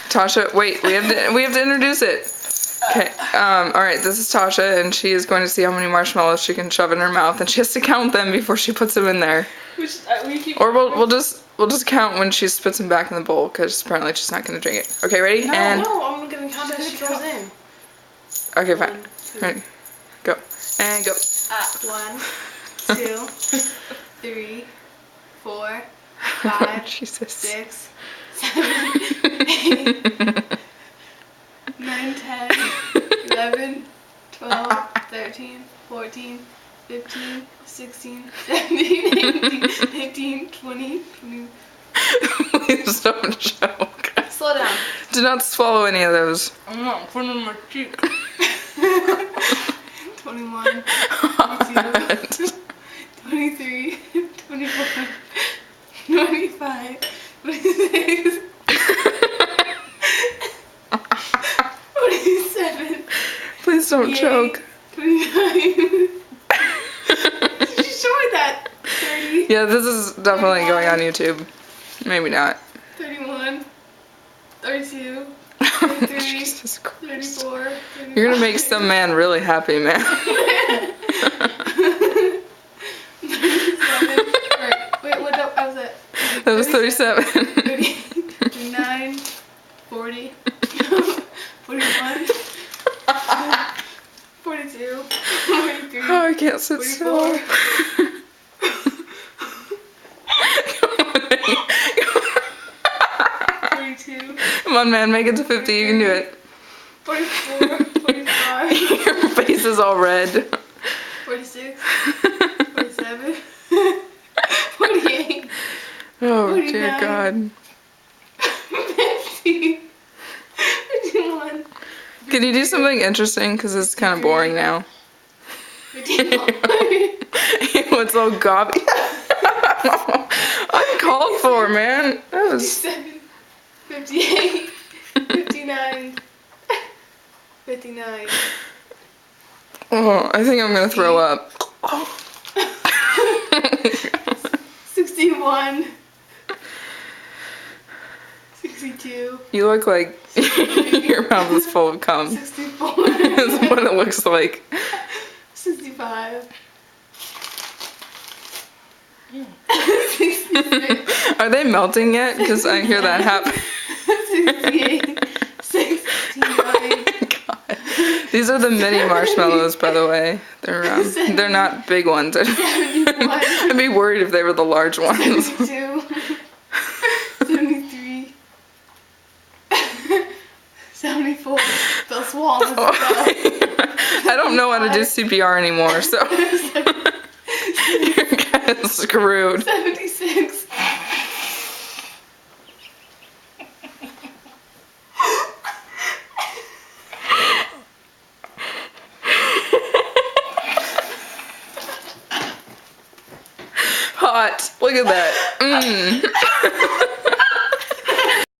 Tasha, wait, we have to introduce it. Okay, alright, this is Tasha, and she is going to see how many marshmallows she can shove in her mouth, and she has to count them before she puts them in there. Or we'll just count when she spits them back in the bowl, because apparently she's not going to drink it. Okay, ready? No, and I'm going to count as she goes in. Okay, fine. Ready, go. And go. 1, 2, 3, 4, 5, Jesus. 6, 7, 8, 9, 10, 11, 12, 13, 14, 15, 16, 17, 18, 19, 20, 21. Please don't choke. Slow down. Do not swallow any of those. I'm not putting in my cheek. 21, 22, 23, 24, 25, 26, 27. Please don't choke. 29. Just show me that. 30. Yeah, this is definitely going on YouTube. Maybe not. 31. 32. 33. Jesus Christ. 34. 35. You're gonna make some man really happy, man. 37. Wait, what I was at? That was 37. 38, 39, 40, 41, 42, 43, Oh, I can't sit 44. still. 42, Come on, man, make it to 50. You can do it. 44, 45, Your face is all red. 46, 47, 48, Oh, dear 49. God. 50, 51, Can you do something interesting? Because it's kind of boring now. 51. What's all gobby? Uncalled for, man. That was. 57, 58, 59, 59. Oh, I think I'm gonna throw up. 61, 62, You look like your mouth is full of cum. 64, That's what it looks like. 65, 66, Are they melting yet? Because I hear that happen. 68, 69, God. These are the mini marshmallows, by the way. They're not big ones. I'd be worried if they were the large ones. 72, 73, 74. They'll swallow this I don't know how to do CPR anymore, so you're kind of screwed. 76. Hot. Look at that.